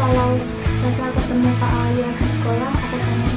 kalau Sasa ketemu Kak Alia di sekolah, aku tanya.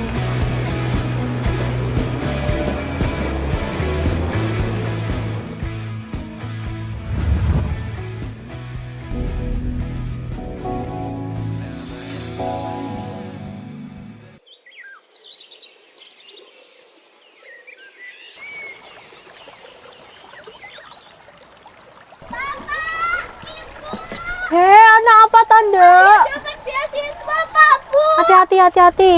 Hei, anak apa tanda? Dapat beasiswa Pak Bu. Hati-hati, hati-hati.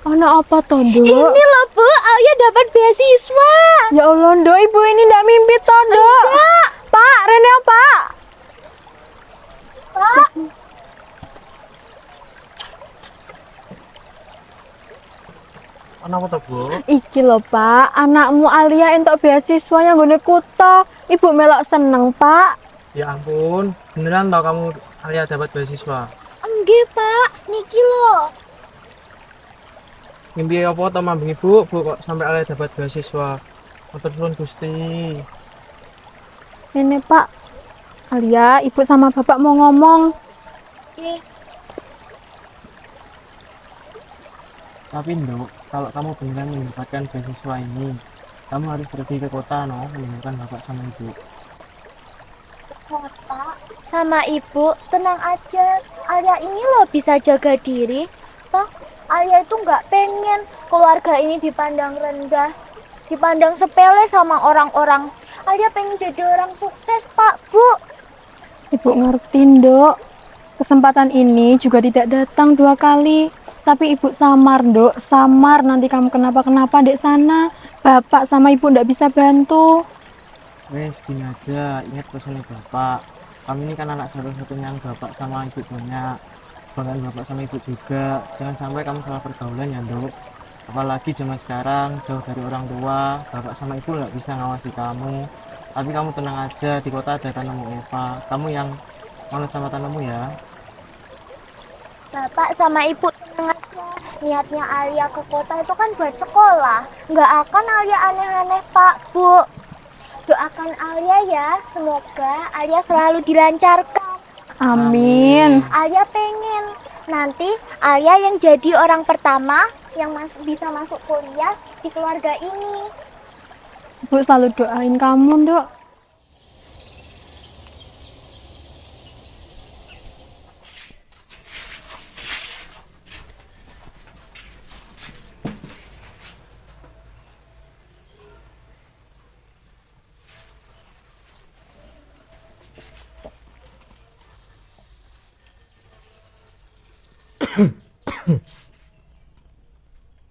Anak apa tanda? Ini loh Bu, Alia dapat beasiswa. Ya Allah, Ndo, ibu ini ndak mimpi tanda. Enggak. Pak, Rene, Pak. Pak. Kenapa tuh, Bu? Iki lho, Pak. Anakmu Alia entuk beasiswa yang nggone kuto. Ibu melok seneng, Pak. Ya ampun, beneran tau kamu Alia dapat beasiswa? Enggak Pak, niki loh. Mimpi apa tau mambing ibu, Bu kok sampai Alia dapat beasiswa? Matur nuwun Gusti. Ini, Pak. Alia, ibu sama bapak mau ngomong. Ih, Tapi Nduk, kalau kamu beneran mendapatkan beasiswa ini, kamu harus pergi ke kota menemukan bapak sama ibu. Pak, sama Ibu, tenang aja. Alia ini loh bisa jaga diri. Toh, Alia itu nggak pengen keluarga ini dipandang rendah, dipandang sepele sama orang-orang. Alia pengen jadi orang sukses, Pak, Bu. Ibu ngerti, Nduk. Kesempatan ini juga tidak datang 2 kali. Tapi ibu samar, Nduk. Samar nanti kamu kenapa-kenapa dek sana. Bapak sama ibu ndak bisa bantu. Wes, gini aja, ingat pesan bapak. Kami ini kan anak satu-satunya yang bapak sama ibu banyak. Bahkan bapak sama ibu juga. Jangan sampai kamu salah pergaulan ya, Nduk. Apalagi zaman sekarang, jauh dari orang tua, bapak sama ibu nggak bisa ngawasi kamu. Tapi kamu tenang aja, di kota ada tanamu Eva. Kamu yang manut sama tanamu ya. Bapak sama Ibu tenang aja. Niatnya Alia ke kota itu kan buat sekolah. Nggak akan Alia aneh-aneh, Pak, Bu. Doakan Alia ya, semoga Alia selalu dilancarkan. Amin. Alia pengen nanti Alia yang jadi orang pertama yang bisa masuk kuliah di keluarga ini. Ibu selalu doain kamu, Nduk.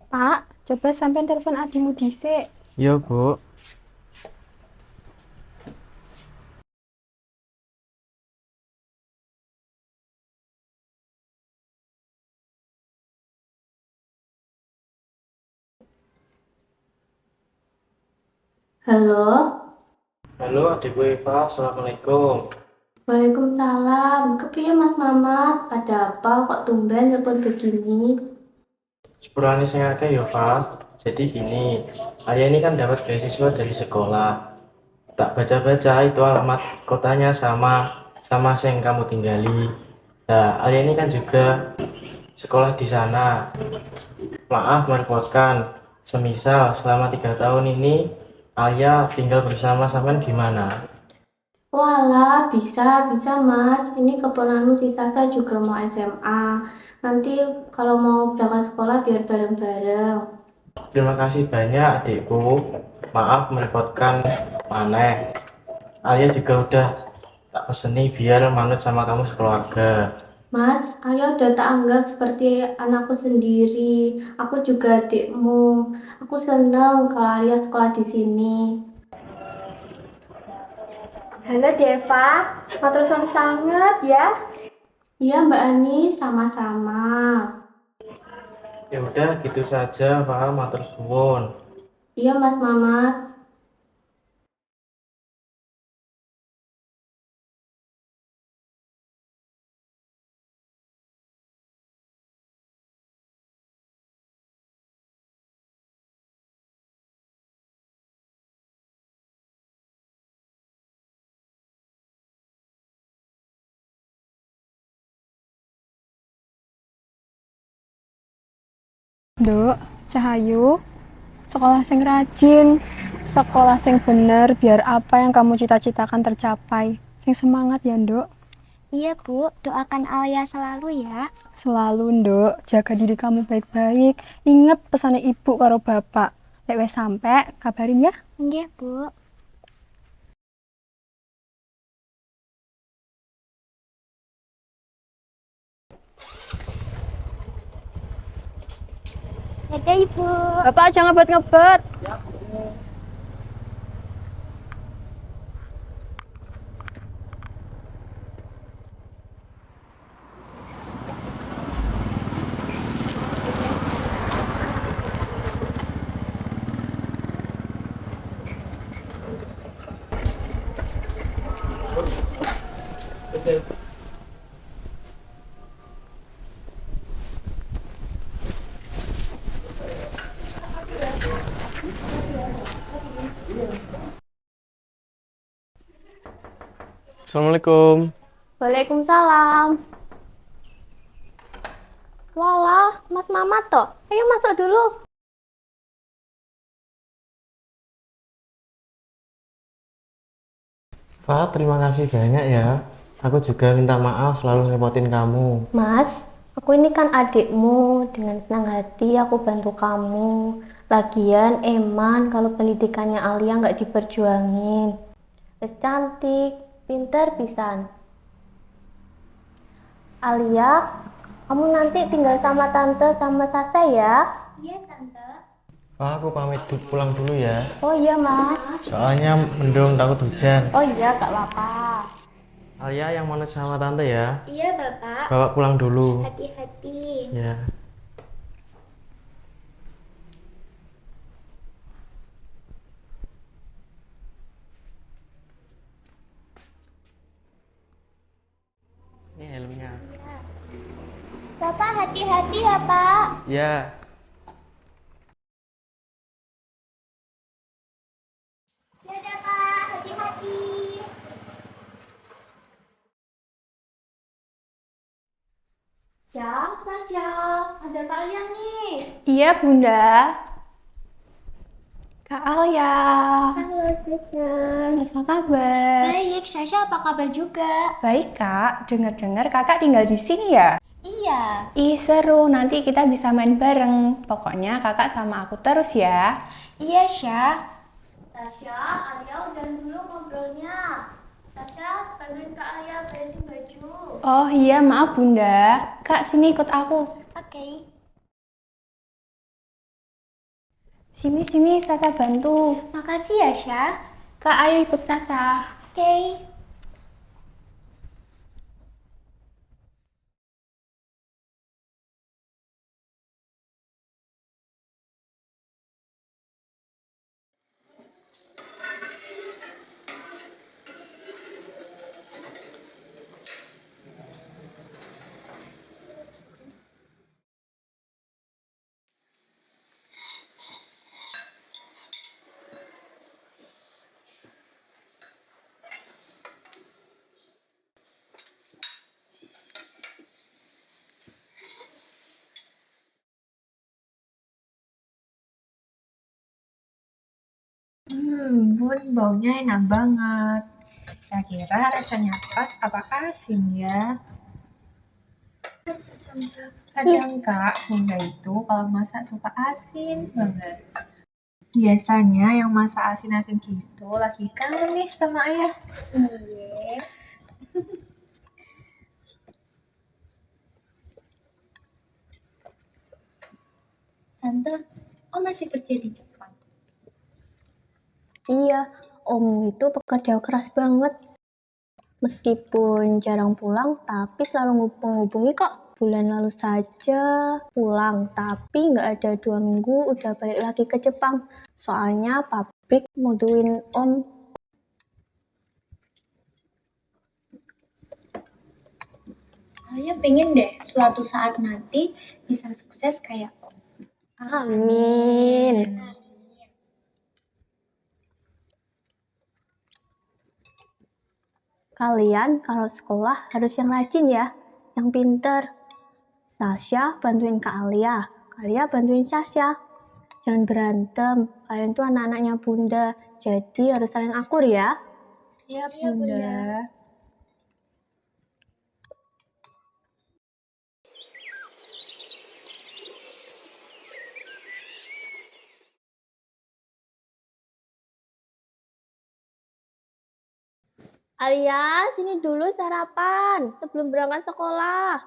Pak, coba sampean telepon adimu dhisik. Iya, Bu. Halo, Halo, adikku Eva. Assalamualaikum. Waalaikumsalam. Kepriye Mas Mamat? Ada apa kok tumben telepon begini? Sepurane saya ada ya, Pak. Jadi gini, Alia ini kan dapat beasiswa dari sekolah. Tak baca-baca itu alamat kotanya sama sama yang kamu tinggali. Nah, Alia ini kan juga sekolah di sana. Maaf merepotkan. Semisal selama 3 tahun ini Alia tinggal bersama sampean gimana? Walah, bisa Mas. Ini keponakanmu si Sasa juga mau SMA. Nanti kalau mau berangkat sekolah biar bareng-bareng. Terima kasih banyak adikku. Maaf merepotkan maneh. Alia juga udah tak peseni biar manut sama kamu sekeluarga. Mas, ayo udah tak anggap seperti anakku sendiri. Aku juga adikmu. Aku senang kalau Alia sekolah di sini. Halo Deva, matur suwun sangat ya. Iya Mbak Ani, sama-sama. Ya udah gitu saja, paham, matur suwun. Iya Mas Mamat. Nduk, Cahayu. Sekolah sing rajin, sekolah sing bener biar apa yang kamu cita-citakan tercapai. Sing semangat ya, Nduk. Iya, Bu. Doakan Alia selalu ya. Selalu, Nduk, jaga diri kamu baik-baik. Ingat pesannya ibu karo bapak. Lek wis sampe, kabarin ya. Nggih, Bu. Dadah, Ibu. Bapak jangan ngebet-ngebet. Assalamualaikum. Waalaikumsalam. Walah, Mas Mamat toh. Ayo masuk dulu. Pak, terima kasih banyak ya. Aku juga minta maaf selalu ngerepotin kamu. Mas, aku ini kan adikmu. Dengan senang hati aku bantu kamu. Lagian Eman kalau pendidikannya Alia nggak diperjuangin. Wes cantik, pinter pisan. Alia, kamu nanti tinggal sama tante sama Sasa ya. Iya, Tante. Pak, aku pamit pulang dulu ya. Oh iya Mas. Soalnya mendung takut hujan. Oh iya, gak apa-apa. Alia yang mau sama tante ya. Iya, Bapak. Bapak pulang dulu. Hati-hati. Ya. Ini helmnya. Bapak hati-hati ya, Pak. Ya. Dadah, Pak. Hati-hati. Ya, Sasha, ada kalian nih. Iya, Bunda. Kak Alia, Halo, Sasha. apa kabar? Baik, Sasha apa kabar juga? Baik, Kak. Dengar-dengar Kakak tinggal di sini ya? Iya. Ih, seru. Nanti kita bisa main bareng. Pokoknya Kakak sama aku terus ya. Iya, Syah. Sasha, Alia udah dulu ngobrolnya. Sasha, bantuin Kak Alia beresin baju. Oh iya, maaf Bunda. Kak, sini ikut aku. Oke. Sini, Sasa bantu. Makasih ya, Syah. Kak, ayo ikut Sasa. Oke. Bun, baunya enak banget. Kira-kira rasanya pas apa asin ya? Kadang Kak, Bunda itu kalau masak suka asin banget. Biasanya yang masak asin-asin gitu lagi kangen nih sama ayah. Iya. Tante, Om masih kerja di Jepang. Iya, Om itu pekerja keras banget. Meskipun jarang pulang, tapi selalu ngubung-ngubungi kok. Bulan lalu saja pulang, tapi nggak ada 2 minggu udah balik lagi ke Jepang. Soalnya pabrik mutuin Om. Saya pengen deh suatu saat nanti bisa sukses kayak Om. Amin. Kalian kalau sekolah harus yang rajin ya, yang pinter. Sasha bantuin Kak Alia. Alia bantuin Sasha. Jangan berantem. Kalian tuh anak-anaknya Bunda. Jadi harus saling akur ya. Siap, Bunda. Alia, sini dulu sarapan sebelum berangkat sekolah.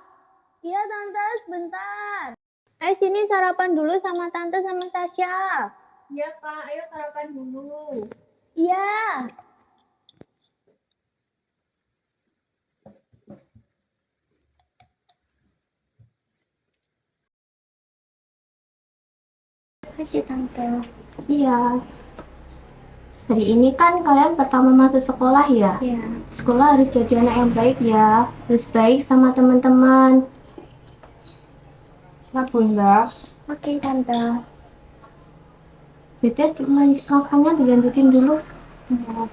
Iya tante, sebentar. Sini sarapan dulu sama tante sama Sasha. Iya, Kak. Ayo sarapan dulu. Iya. Kasih tante. Iya. Hari ini kan kalian pertama masuk sekolah ya? Iya. Sekolah harus jadi anak yang baik ya. Harus baik sama teman-teman. Ya, Bunda. Oke tante. Beda cuma makannya dilanjutin dulu. Iya.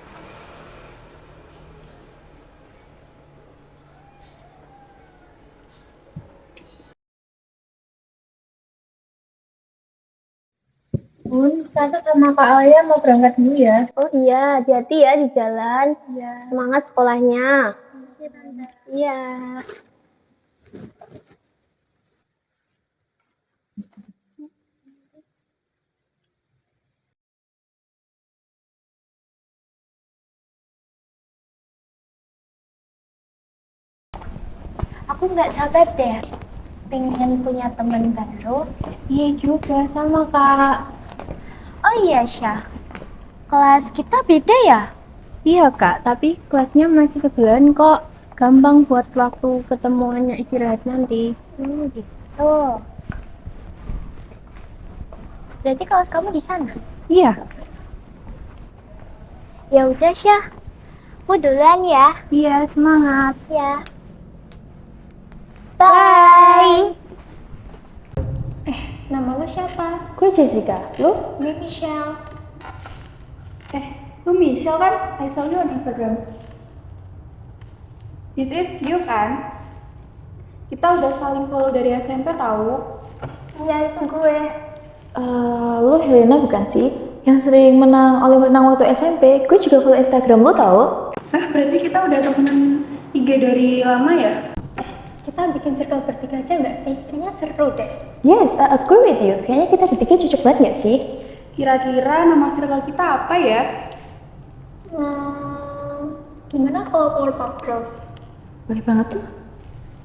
Bun, tante sama Kak Alia mau berangkat dulu ya. Oh iya, hati-hati ya di jalan. Iya. Semangat sekolahnya. Iya tante. Iya. Aku nggak sabar deh. Pengen punya teman baru. Iya juga sama Kak. Oh iya Syah. Kelas kita beda ya? Iya Kak, tapi kelasnya masih sebelahan kok. Gampang buat waktu ketemuannya istirahat nanti. Gitu. Berarti kelas kamu di sana? Iya. Ya udah Syah. Aku duluan ya. Iya, semangat. Ya. Bye. Nama lo siapa? Gue Jessica. Lu? Gue Michelle. Lu Michelle kan? I saw you on Instagram. This is you kan? Kita udah saling follow dari SMP tahu. Iya itu gue. Lu Helena bukan sih? Yang sering menang Olimpiade menang waktu SMP. Gue juga follow Instagram lu tau. Berarti kita udah temenan IG dari lama ya? Kita bikin circle bertiga aja nggak sih? Kayaknya seru deh. Yes, I agree with you. Kayaknya kita bertiga cocok banget gak sih? Kira-kira nama circle kita apa ya? Gimana kalau Powerpuff Girls? Boleh banget tuh.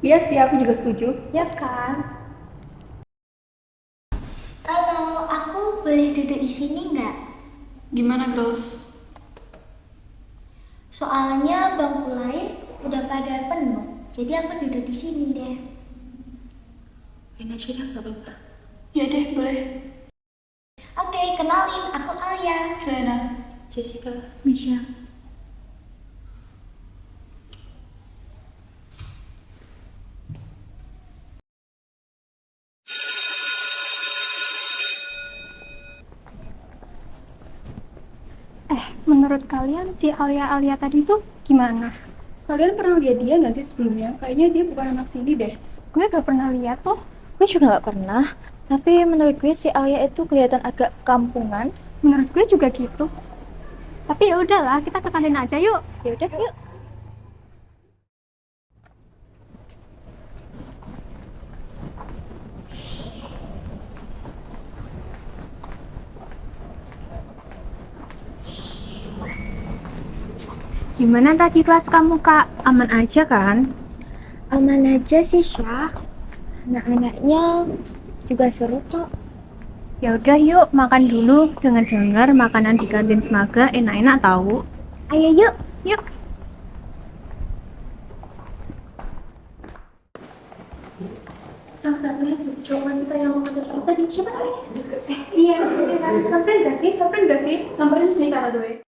Iya sih, aku juga setuju. Ya kan? Halo, aku boleh duduk di sini nggak? Gimana girls? Soalnya bangku lain udah pada penuh, jadi aku duduk di sini deh. Ini aja deh, gak apa-apa. Ya deh, boleh. Oke, kenalin, aku Alia. Helena. Jessica. Michelle. Menurut kalian si Alia tadi tuh gimana? Kalian pernah lihat dia nggak sih sebelumnya? Kayaknya dia bukan anak sini deh. Gue gak pernah lihat tuh. Gue juga gak pernah. Tapi menurut gue si Alia itu kelihatan agak kampungan. Menurut gue juga gitu. Tapi ya udahlah, kita ke kantin aja yuk. Ya udah, yuk. Gimana tadi kelas kamu Kak? Aman aja kan? Aman aja sih, Syah. Anak-anaknya juga seru kok. Ya udah yuk makan dulu. Dengar-dengar makanan di kantin Semaga enak-enak tahu. Ayo yuk. Yuk. Satu-satunya coba kasih tau yang mau ada tadi siapa tadi? Iya, samperin gak sih? Samperin sih kata gue.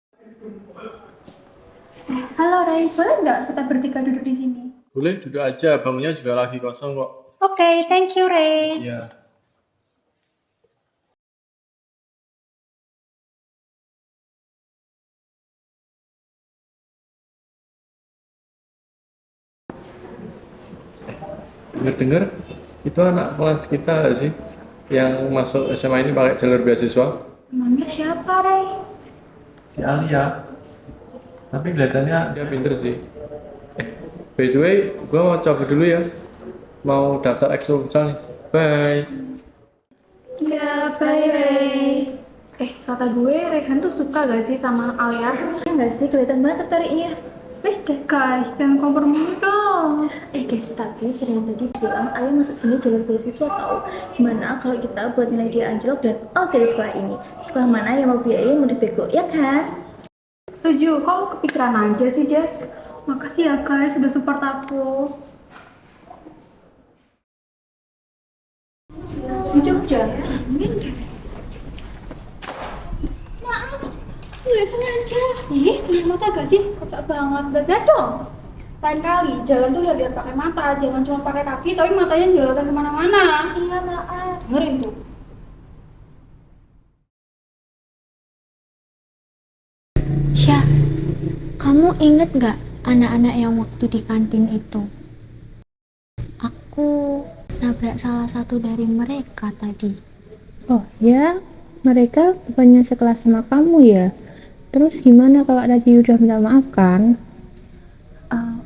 Halo Ray, boleh nggak kita bertiga duduk di sini? Boleh, duduk aja. Bangkunya juga lagi kosong kok. Oke, thank you Ray. Iya. Dengar-dengar itu anak kelas kita nggak sih? yang masuk SMA ini pakai jalur beasiswa? Emangnya siapa, Rey? Si Alia. Tapi kelihatannya dia pinter sih. By the way, gue mau cabut dulu ya. Mau daftar ekskul futsal nih. Bye. Ya, bye, Rey. Kata gue, Rehan tuh suka gak sih sama Alia? Ya gak sih, kelihatan banget tertariknya. Wis deh guys, jangan kompor mulu dong. Guys, tapi Serena tadi bilang Alia masuk sini jalur beasiswa tau. Gimana kalau kita buat nilai dia anjlok dan out dari sekolah ini? Sekolah mana yang mau biayain udah bego, ya kan? Setuju, kok lu kepikiran aja sih, Jess? Makasih ya guys, udah support aku. Di Jogja? Nggak sengaja. Punya mata gak sih? Kocak banget. Beda dong. Lain kali, jalan tuh ya lihat pakai mata. Jangan cuma pakai kaki, tapi matanya jalan kemana-mana. Iya, maaf. Dengerin tuh. Syah, kamu inget gak anak-anak yang waktu di kantin itu? Aku nabrak salah satu dari mereka tadi. Oh ya, mereka bukannya sekelas sama kamu ya? Terus gimana kalau tadi udah minta maaf kan?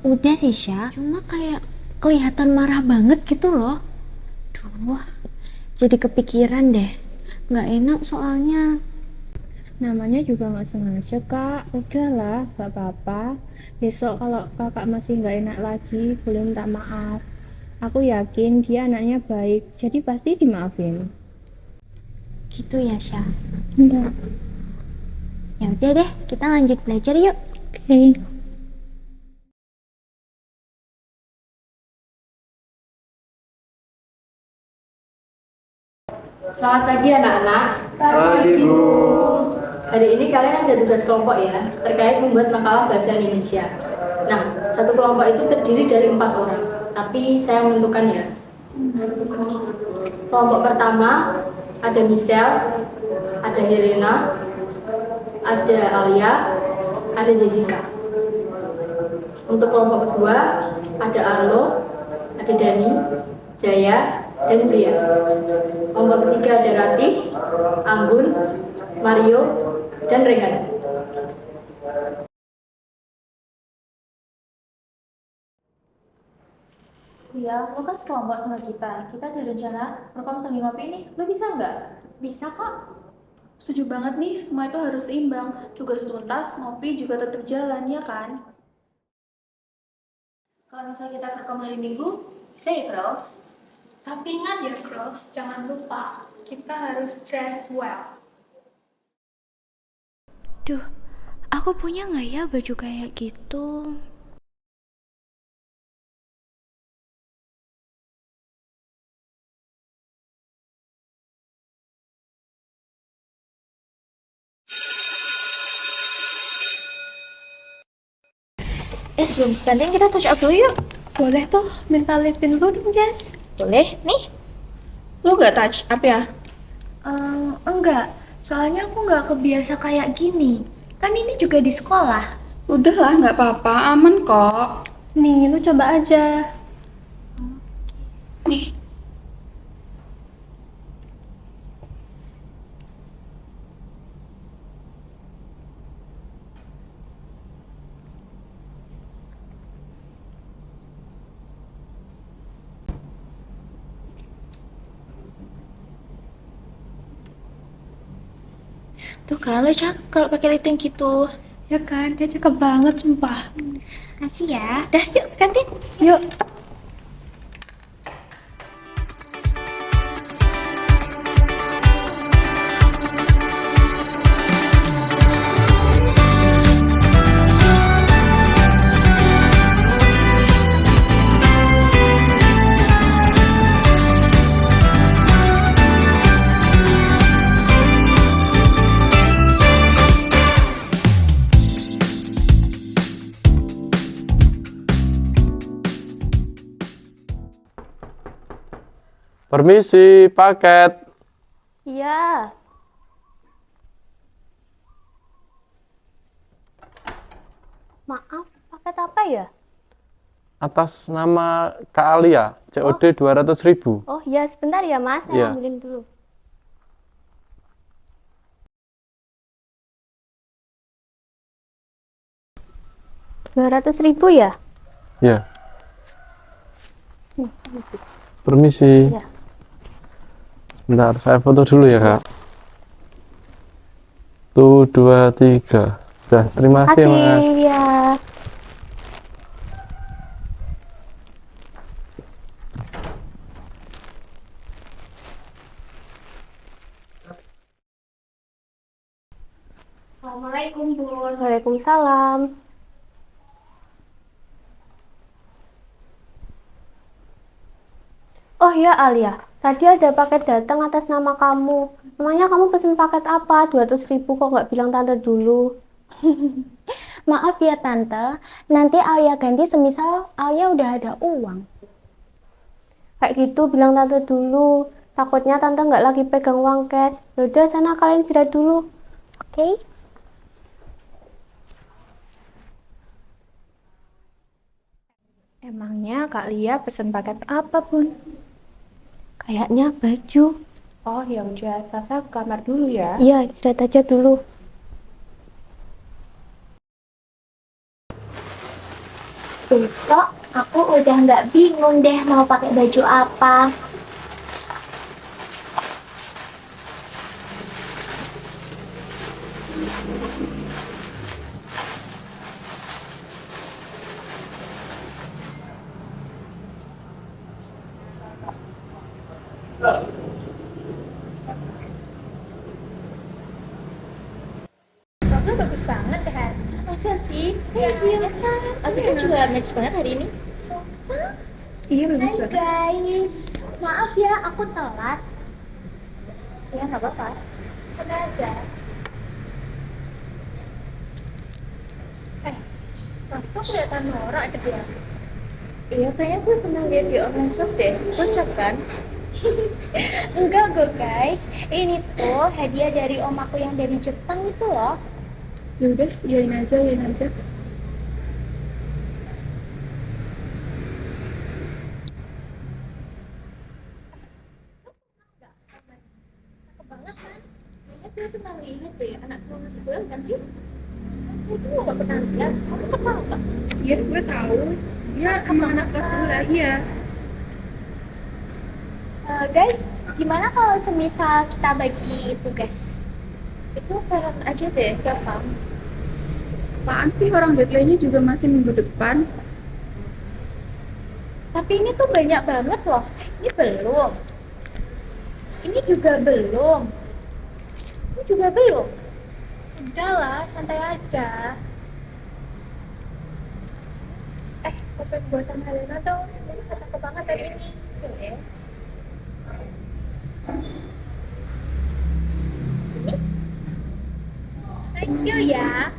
Udah sih Syah, cuma kayak kelihatan marah banget gitu loh. Duh, jadi kepikiran deh. Nggak enak soalnya. Namanya juga nggak sengaja kak. Udahlah, nggak apa-apa. Besok kalau kakak masih nggak enak lagi, boleh minta maaf. Aku yakin dia anaknya baik, jadi pasti dimaafin. Gitu ya Syah. Udah. Ya udah deh, kita lanjut belajar yuk. Oke. Selamat pagi anak-anak. Pagi, Bu. Hari ini kalian ada tugas kelompok ya, terkait membuat makalah bahasa Indonesia. Nah, satu kelompok itu terdiri dari 4 orang, tapi saya menentukan ya. Kelompok pertama ada Michelle, ada Helena, ada Alia, ada Jessica. Untuk kelompok kedua ada Arlo, ada Dani, Jaya, dan Pria. Kelompok ketiga ada Ratih, Anggun, Mario, dan Rehan. Iya, lo kan sekelompok sama kita. Kita ada rencana rekam sambil ngopi nih. Lo bisa nggak? Bisa kok. Setuju banget nih, semua itu harus seimbang. Tugas tuntas, ngopi juga tetap jalan, ya kan? Kalau misalnya kita rekam hari Minggu, bisa ya, Girls? Tapi ingat ya, Girls, jangan lupa. Kita harus dress well. Duh, aku punya nggak ya baju kayak gitu? Sebelum gantian kita touch up dulu yuk. Boleh tuh, minta lipin dulu dong, Jess. Boleh, nih. Lo nggak touch up ya? Enggak, soalnya aku nggak kebiasa kayak gini. Kan ini juga di sekolah. Udahlah, nggak apa-apa, aman kok. Nih, lo coba aja. Nih, Tuh kan, lo cakep kalau pakai lip tint gitu. Ya kan, dia cakep banget, sumpah. Kasih ya. Dah, yuk ke kantin. Yuk. Permisi, paket. Iya. Maaf, paket apa ya? Atas nama Kak Alia, COD 200.000. Oh iya, sebentar ya mas, saya Iya. ambilin dulu. 200.000 ya? Ya. Permisi. Ya. Bentar, saya foto dulu ya, Kak. Tuh, 2, 3. Udah, terima kasih, Mas. Kasih ya. Assalamualaikum, Bun. Waalaikumsalam. Oh ya Alia, tadi ada paket datang atas nama kamu. Emangnya kamu pesen paket apa? 200.000 kok nggak bilang tante dulu? Maaf ya tante, nanti Alia ganti semisal Alia udah ada uang. Kayak gitu bilang tante dulu. Takutnya tante nggak lagi pegang uang cash. Yaudah sana kalian istirahat dulu. Oke? Emangnya Kak Lia pesen paket apa, Bun? Kayaknya baju. Oh ya udah, Sasa ke kamar dulu ya. Iya, istirahat aja dulu. Besok aku udah nggak bingung deh mau pakai baju apa. Foto bagus banget kan? Masa sih? Iya kan? Outfitnya juga match banget hari ini. Iya bagus Hai banget. guys, maaf ya aku telat. Ya nggak apa-apa. Sana aja. Mas tuh kelihatan norak deh ya. Iya, kayaknya gue pernah lihat di online shop deh. Kocak kan? Enggak kok guys, ini tuh hadiah dari om aku yang dari Jepang itu loh. Ya udah, iyain aja, iyain aja. Cakep banget kan? Kayaknya gue pernah lihat deh anak kelas gue kan sih? Saya tuh gak pernah lihat, kamu pernah nggak? Iya, gue tahu. Dia emang anak kelas sebelah, iya. Guys, gimana kalau semisal kita bagi tugas? Itu bareng aja deh, gampang. Apaan sih, orang deadline-nya juga masih minggu depan. Tapi ini tuh banyak banget loh. Ini belum. Ini juga belum. Ini juga belum. Udahlah, santai aja. Foto gue sama Helena dong. Ini cakep banget hari ini. Tuh ya. Ini. Thank you ya.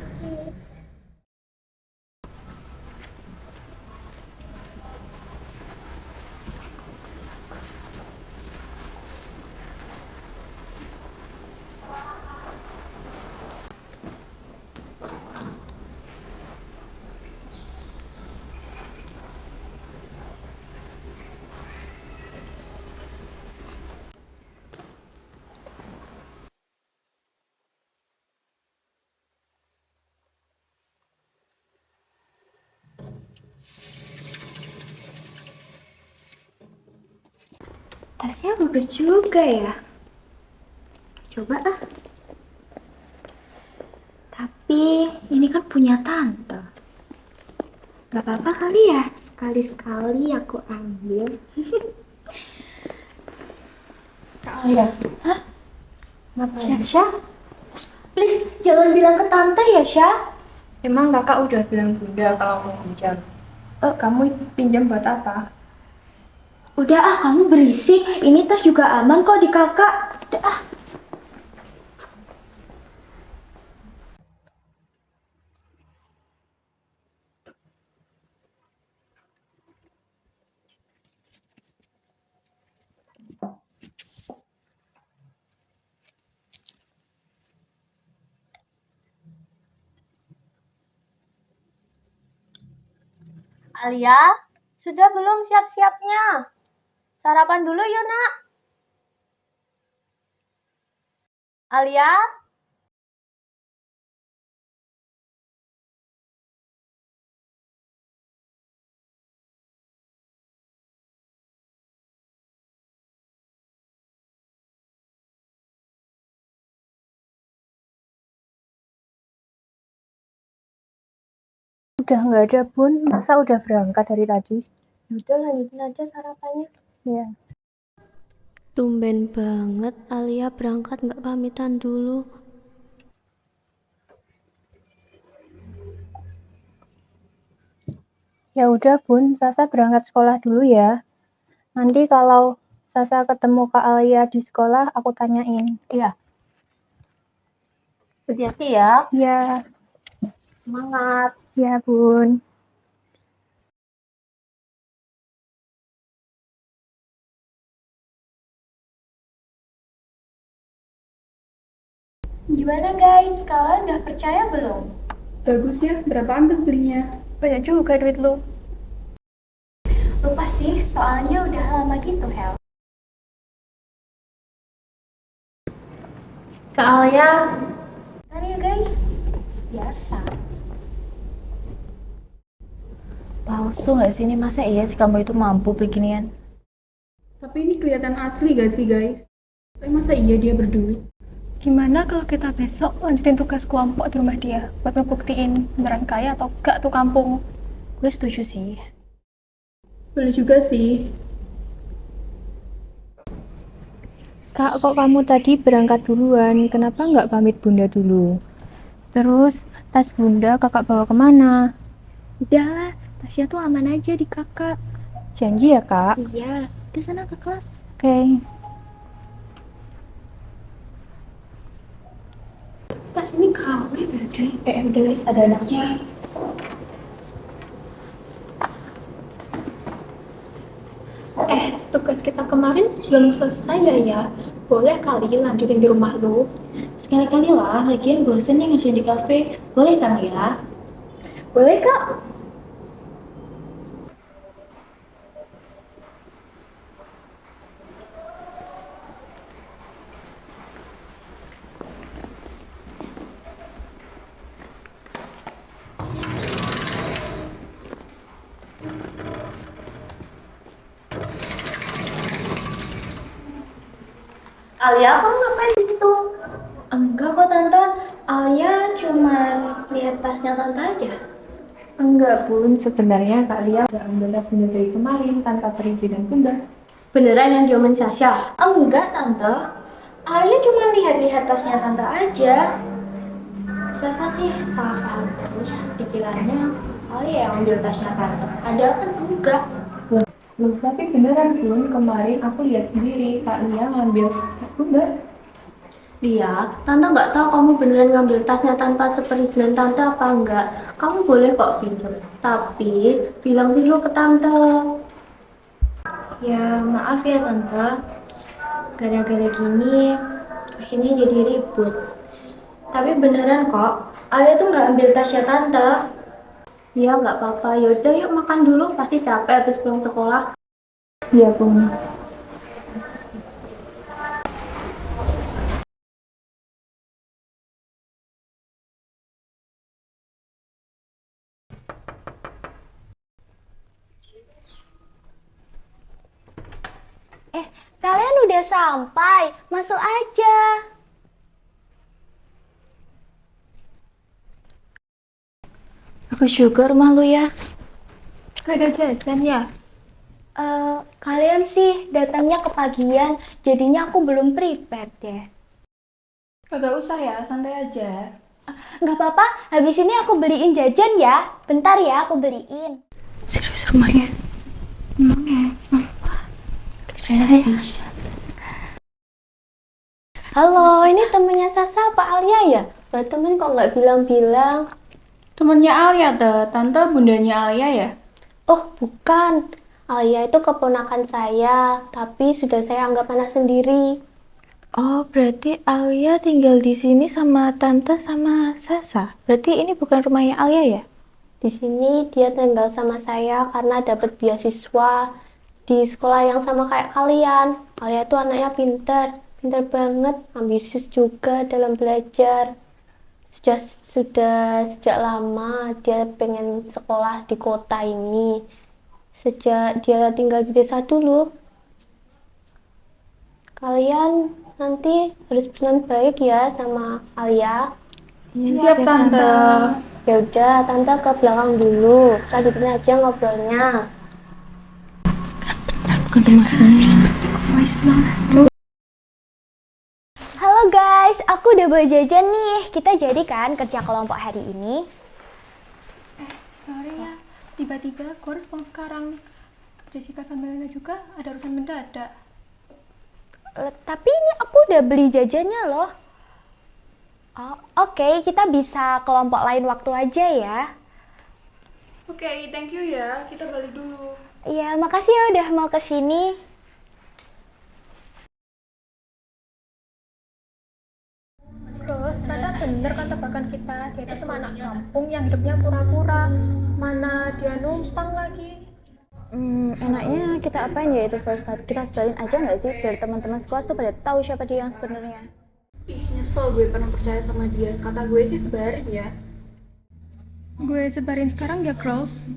Tasnya bagus juga ya. Coba ah. Tapi ini kan punya tante. Gak apa-apa kali ya. Sekali-sekali aku ambil. Kak Alia. Syah, please jangan bilang ke tante ya, Syah. Emang kakak udah bilang bunda kalau mau pinjam? Kamu pinjam buat apa? Udah ah, kamu berisik. Ini tas juga aman kok di kakak. Udah ah. Alia, sudah belum siap-siapnya? Sarapan dulu yuk nak. Alia? Udah nggak ada, Bun. Masa udah berangkat dari tadi? Udah lanjutin aja sarapannya. Ya. Tumben banget Alia berangkat nggak pamitan dulu. Ya udah, Bun. Sasa berangkat sekolah dulu ya. Nanti kalau Sasa ketemu Kak Alia di sekolah, aku tanyain. Iya. Hati-hati ya. Iya. Semangat. Iya, Bun. Gimana guys, kalian udah percaya belum? Bagus ya, berapaan tuh belinya? Banyak juga duit lu. Lupa sih, soalnya udah lama gitu, Hel. Kak Alia, Ntar ya guys, biasa. Palsu nggak sih ini? Masa iya sih kamu itu mampu beginian? Tapi ini kelihatan asli gak sih guys? Tapi masa iya dia berduit? Gimana kalau kita besok lanjutin tugas kelompok di rumah dia buat ngebuktiin beneran kaya atau gak tuh kampung? Gue setuju sih. Boleh juga sih. Kak, kok kamu tadi berangkat duluan? Kenapa nggak pamit Bunda dulu? Terus, tas Bunda kakak bawa kemana? Udahlah, tasnya tuh aman aja di kakak. Janji ya, Kak? Iya, udah sana ke kelas. Oke. Tas ini KW gak sih? Udah guys, ada anaknya. Tugas kita kemarin belum selesai ya? Boleh kali lanjutin di rumah lu? Sekali-kali lah, lagian bosen yang ngerjain di kafe. Boleh kan ya? Boleh kak? Alia, kamu ngapain di situ? Enggak kok tante, Alia cuma lihat tasnya tante aja. Enggak, Bun. Sebenarnya Kak Lia udah ambil tas Bunda dari kemarin tanpa perizinan Bunda. beneran yang zaman Sasha? Enggak tante, Alia cuma lihat-lihat tasnya tante aja. Sasa sih salah paham terus, dikiranya Alia yang ambil tasnya tante, padahal kan enggak. Loh, tapi beneran Bun, kemarin aku lihat sendiri Kak Lia ngambil tas Bunda. Dia, tante nggak tahu kamu beneran ngambil tasnya tanpa seperizinan tante apa enggak. Kamu boleh kok pinjam, tapi bilang dulu ke tante. Ya maaf ya tante, gara-gara gini akhirnya jadi ribut. Tapi beneran kok, Alia tuh nggak ambil tasnya tante. Ya nggak apa-apa, yaudah yuk makan dulu, pasti capek habis pulang sekolah. Iya, Bun. Kalian udah sampai, masuk aja. Aku juga rumah lu ya. Gak ada jajan ya? Kalian sih datangnya kepagian, jadinya aku belum prepare deh. Kagak usah ya, santai aja. Nggak apa-apa, habis ini aku beliin jajan ya. Bentar ya, aku beliin. Serius rumahnya? Emangnya? Percaya ya? Halo, ini temennya Sasa apa Alia ya? Bah, temen kok nggak bilang-bilang? Temennya Alia tuh, tante bundanya Alia ya? Oh, bukan. Alia itu keponakan saya, tapi sudah saya anggap anak sendiri. Oh, berarti Alia tinggal di sini sama tante sama Sasa. Berarti ini bukan rumahnya Alia ya? Di sini dia tinggal sama saya karena dapat beasiswa di sekolah yang sama kayak kalian. Alia itu anaknya pintar banget, ambisius juga dalam belajar. Sudah sejak lama dia pengen sekolah di kota ini. Sejak dia tinggal di desa dulu. Kalian nanti harus berkenan baik ya sama Alia. Siap tante. Ya udah, tante ke belakang dulu. Lanjutin aja ngobrolnya. Halo guys, aku udah bawa jajan nih. Kita jadikan kerja kelompok hari ini. Sorry ya, tiba-tiba aku harus pulang sekarang. Jessica sama Lena juga ada urusan mendadak. Tapi ini aku udah beli jajannya loh. Oh, oke, kita bisa kelompok lain waktu aja ya. Oke, thank you ya. Kita balik dulu. Iya, makasih ya udah mau kesini. Terus ternyata bener kan tebakan kita. Dia itu cuma anak kampung yang hidupnya pura-pura. Mana dia numpang lagi. Enaknya kita apain ya itu first night? Kita sebarin aja nggak sih biar teman-teman sekelas tuh pada tahu siapa dia yang sebenarnya. Ih, nyesel gue pernah percaya sama dia. Kata gue sih sebarin ya. Gue sebarin sekarang ya, girls.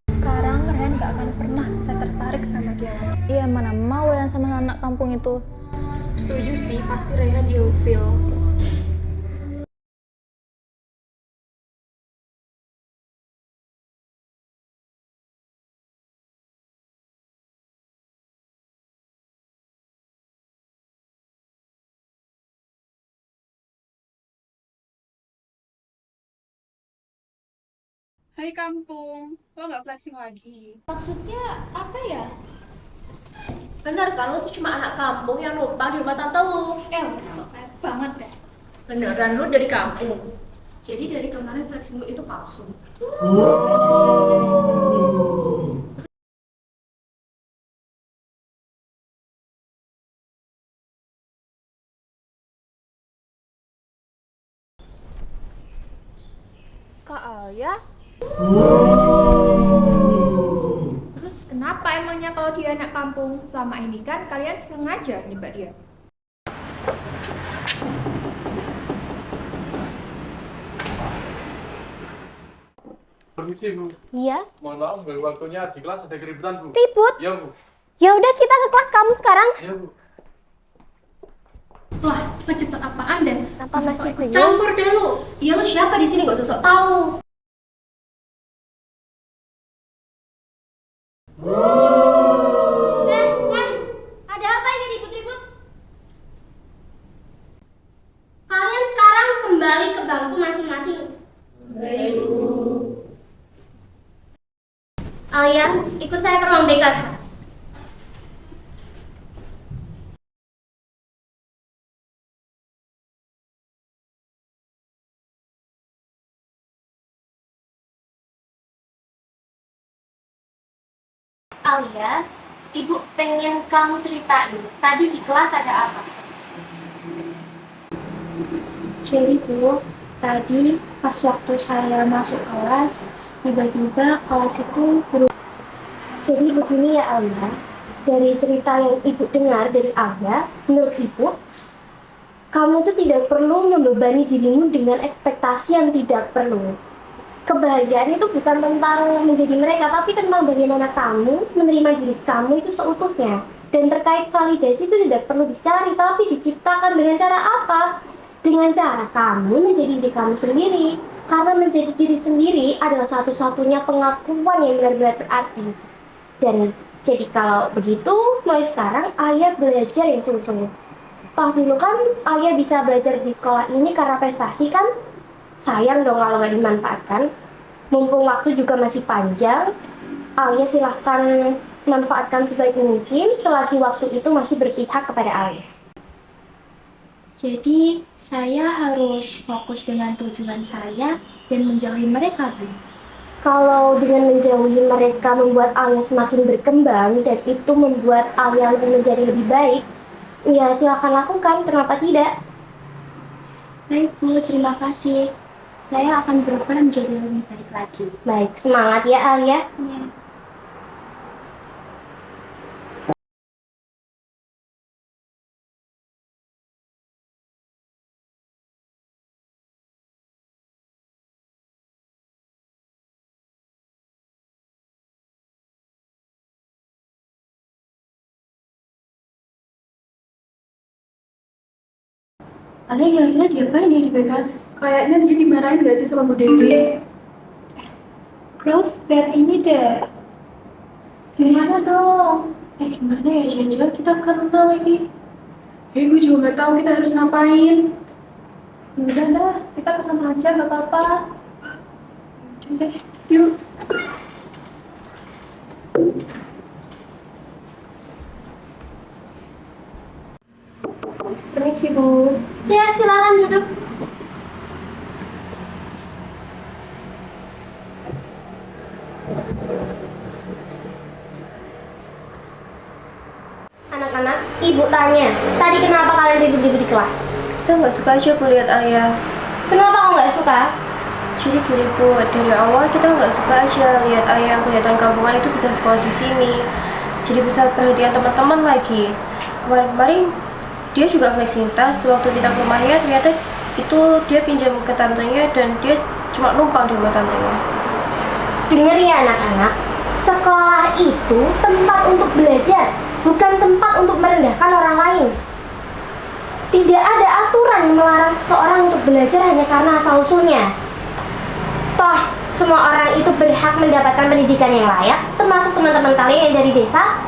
Sekarang Rehan gak akan pernah bisa tertarik sama dia. Iya, mana mau yang sama anak kampung itu. Setuju sih, pasti Rehan ilfeel. Hai kampung, lo nggak flexing lagi? Maksudnya apa ya? Bener kan, lo tuh cuma anak kampung yang numpang di rumah tante lo. Sok banget deh. Beneran lu dari kampung. Jadi dari kemarin flexing lu itu palsu. Kak Alia? Terus kenapa emangnya kalau dia anak kampung? Selama ini kan kalian sengaja nyebak dia. Permisi Bu, Iya, mohon maaf Bu, waktunya di kelas ada keributan Bu. ribut. Iya Bu, Ya udah kita ke kelas kamu sekarang. iya Bu. Wah, cepet apaan dan Apa gak usah masih sok ikut sih? campur deh lu. Iya lu siapa di sini gak usah sok tahu. Ada apa ini ribut-ribut? Kalian sekarang kembali ke bangku masing-masing. Alia, ikut saya ke ruang BK. Alia, ibu pengen kamu ceritain. Tadi di kelas ada apa? Jadi Bu, tadi pas waktu saya masuk kelas, tiba-tiba kelas itu berubah. Jadi begini ya Alia, dari cerita yang ibu dengar dari Alia, menurut ibu, kamu tuh tidak perlu membebani dirimu dengan ekspektasi yang tidak perlu. Kebahagiaan itu bukan tentang menjadi mereka, tapi tentang bagaimana kamu menerima diri kamu itu seutuhnya. Dan terkait validasi itu tidak perlu dicari, tapi diciptakan dengan cara apa? Dengan cara kamu menjadi diri kamu sendiri. Karena menjadi diri sendiri adalah satu-satunya pengakuan yang benar-benar berarti. Dan jadi kalau begitu, mulai sekarang Ayah belajar yang sungguh-sungguh. Toh dulu kan Ayah bisa belajar di sekolah ini karena prestasi kan? Sayang dong kalau nggak dimanfaatkan. Mumpung waktu juga masih panjang, Alia silahkan manfaatkan sebaik mungkin selagi waktu itu masih berpihak kepada Alia. Jadi saya harus fokus dengan tujuan saya dan menjauhi mereka, Bu. Kalau dengan menjauhi mereka membuat Alia semakin berkembang dan itu membuat Alia menjadi lebih baik, ya silahkan lakukan, kenapa tidak? Baik Bu, terima kasih. Saya akan berubah menjadi lebih baik lagi. Baik, semangat ya Alia. Ya. Alia kira-kira diapain ya di BK? Kayaknya dia dimarahin gak sih sama Bu Dewi? Terus lihat ini deh. Gimana dong? Gimana ya, jangan-jangan kita kenal lagi. Gue juga gak tahu kita harus ngapain. Udah dah, kita kesana aja gak apa-apa. Udah deh, yuk. Permisi Bu. Ya, silakan duduk. Anak-anak, ibu tanya, tadi kenapa kalian ribut-ribut di kelas? Kita nggak suka aja Bu lihat ayah. Kenapa kau nggak suka? Jadi gini Bu, dari awal kita nggak suka aja lihat ayah yang kelihatan kampungan itu bisa sekolah di sini. Jadi bisa perhatian teman-teman lagi. Kemarin-kemarin dia juga flexing tas. Waktu kita ke rumahnya ternyata itu dia pinjam ke tantenya dan dia cuma numpang di rumah tantenya. Dengar ya anak-anak, sekolah itu tempat untuk belajar, bukan tempat untuk merendahkan orang lain. Tidak ada aturan yang melarang seseorang untuk belajar hanya karena asal-usulnya. Toh, semua orang itu berhak mendapatkan pendidikan yang layak, termasuk teman-teman kalian yang dari desa.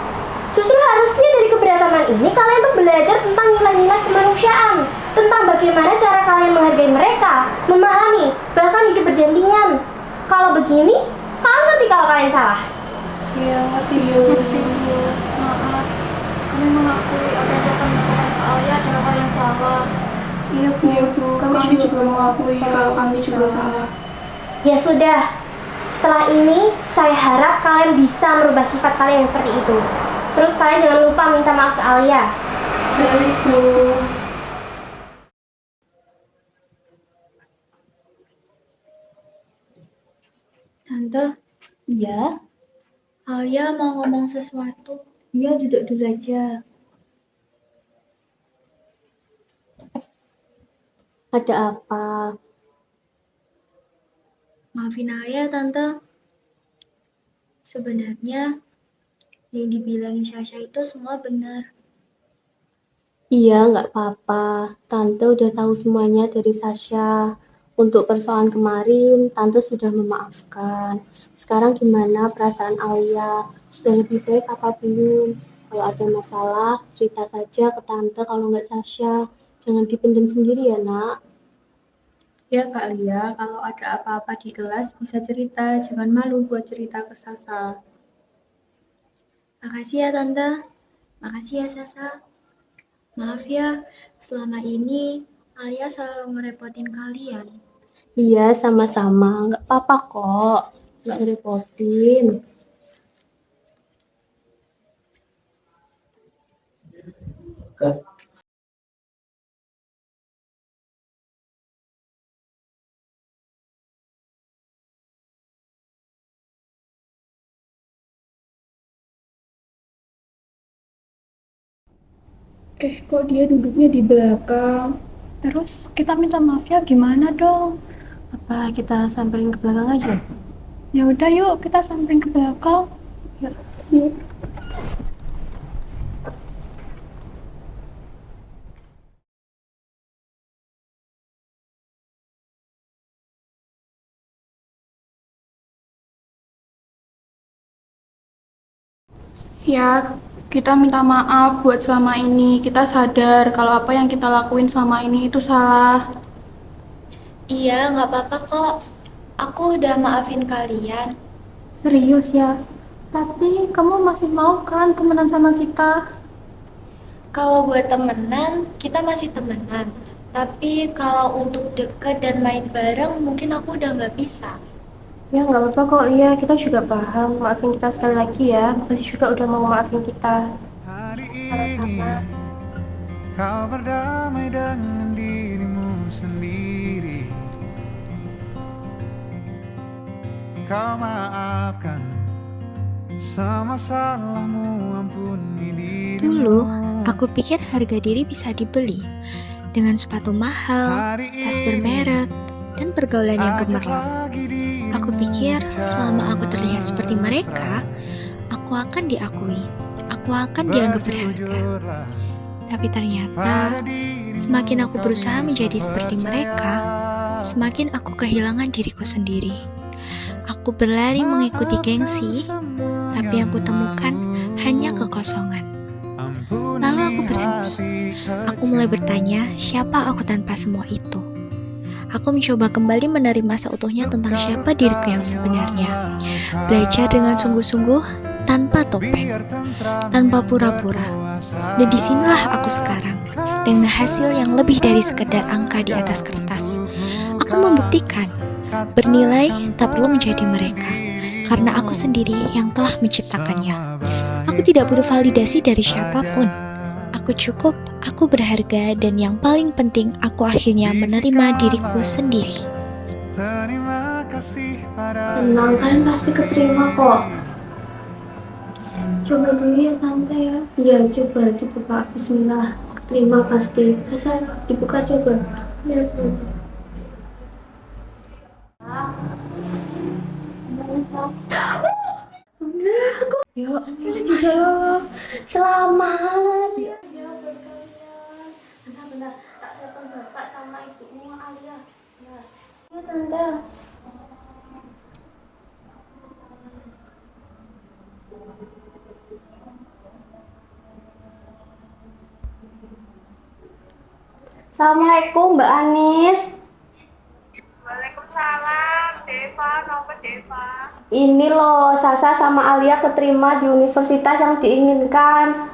Justru harusnya dari keberagaman ini kalian tuh belajar tentang nilai-nilai kemanusiaan, tentang bagaimana cara kalian menghargai mereka, memahami, bahkan hidup berdampingan. Kalau begini, kalian ngerti kalau kalian salah. Iya, ngerti Bu. Maaf, kami mengakui apa yang telah melakukan ke Alia adalah hal yang salah. Iya Bu, Kami juga mengakui kalau kami juga salah. Ya sudah, setelah ini saya harap kalian bisa merubah sifat kalian yang seperti itu. Terus kalian jangan lupa minta maaf ke Alia. Baik Bu. Tante, iya? Alia mau ngomong sesuatu. Iya, duduk dulu aja. Ada apa? Maafin Alia, Tante. Sebenarnya, yang dibilangin Sasha itu semua benar. Iya, nggak apa-apa. Tante udah tahu semuanya dari Sasha. Untuk persoalan kemarin, Tante sudah memaafkan. Sekarang gimana perasaan Alia? Sudah lebih baik apa belum? Kalau ada masalah, cerita saja ke Tante kalau nggak Sasha. Jangan dipendam sendiri ya, Nak. Ya Kak Alia, kalau ada apa-apa di kelas bisa cerita, jangan malu buat cerita ke Sasa. Makasih ya Tante, makasih ya Sasa. Maaf ya, selama ini Alia selalu ngerepotin kalian. Iya, sama-sama. Nggak apa-apa kok. Nggak ngerepotin. Kok dia duduknya di belakang? Terus kita minta maaf ya gimana dong? Apa kita samperin ke belakang aja? Ya udah yuk kita samperin ke belakang. Yuk. Ya, kita minta maaf buat selama ini. Kita sadar kalau apa yang kita lakuin selama ini itu salah. Iya, nggak apa-apa kok. Aku udah maafin kalian. Serius ya? Tapi kamu masih mau kan temenan sama kita? Kalau buat temenan, kita masih temenan. Tapi kalau untuk deket dan main bareng, mungkin aku udah nggak bisa. Ya nggak apa-apa kok, iya kita juga paham. Maafin kita sekali lagi ya. Makasih juga udah mau maafin kita. Sama-sama. Kau berdamai dengan dirimu sendiri. Kau maafkan semua salahmu, ampuni dirimu. Dulu, aku pikir harga diri bisa dibeli dengan sepatu mahal, tas bermerek, dan pergaulan yang gemerlap. Aku pikir selama aku terlihat seperti mereka, aku akan diakui, aku akan dianggap berharga. Tapi ternyata semakin aku berusaha menjadi seperti mereka, semakin aku kehilangan diriku sendiri. Aku berlari mengikuti gengsi, tapi yang kutemukan hanya kekosongan. Lalu aku berhenti. Aku mulai bertanya, siapa aku tanpa semua itu? Aku mencoba kembali menerima seutuhnya tentang siapa diriku yang sebenarnya. Belajar dengan sungguh-sungguh, tanpa topeng, tanpa pura-pura. Dan disinilah aku sekarang, dengan hasil yang lebih dari sekedar angka di atas kertas. Aku membuktikan, bernilai tak perlu menjadi mereka, karena aku sendiri yang telah menciptakannya. Aku tidak butuh validasi dari siapapun. Aku cukup, aku berharga, dan yang paling penting, aku akhirnya menerima diriku sendiri. Tenang, kalian pasti keterima kok. Coba dulu ya tante ya. Iya, coba dibuka. Bismillah. Keterima pasti. Sasa, dibuka coba. Ya, Yuk, sini juga. Selamat. Ya, buat kalian. Bentar, tak telepon bapak sama ibumu Alia. Ya, tante. Assalamualaikum Mbak Anis. Waalaikumsalam, Deva. Kenapa Deva? Ini loh, Sasa sama Alia keterima di universitas yang diinginkan.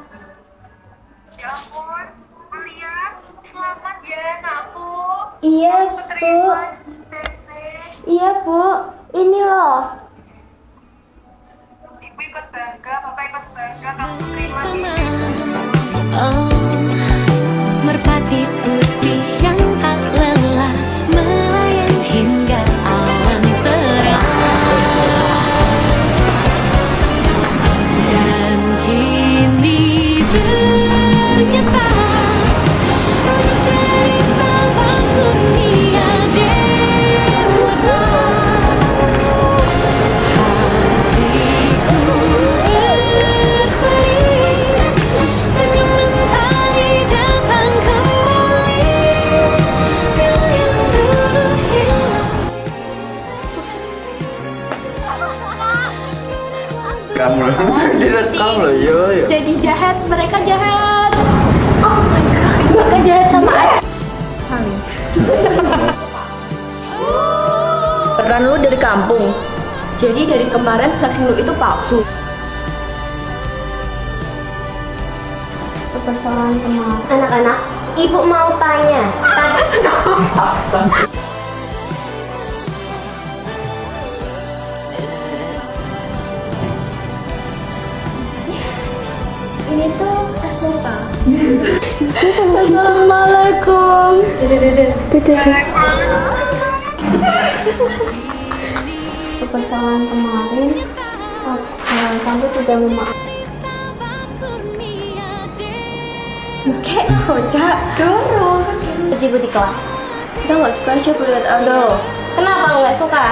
Ya ampun, Alia, selamat ya anakku. Iya, Bu. Keterima di TP. Iya, Bu. Ini loh. Ibu ikut bangga, Bapak ikut bangga kamu terima di Oh, merpati putih yang tak lelah melayang hingga awan terang. Dan kini ternyata cerita bangun dunia dewata. Hatiku berseri, senyum mentari datang kembali. Bila yang dulu hilang. Kamu direkam loh, yo. Jadi jahat, mereka jahat. Oh my god, mereka jahat sama ayah. Peran lu dari kampung. Jadi dari kemarin flexing lu itu palsu. Persoalan kemarin. Anak-anak, ibu mau tanya. Ini tuh SMK. Assalamualaikum. Persoalan kemarin, tante sudah memaafkan. Kayak bocah dorong. Ibu di kelas. Kita nggak suka aja melihat Alia. Kenapa nggak suka?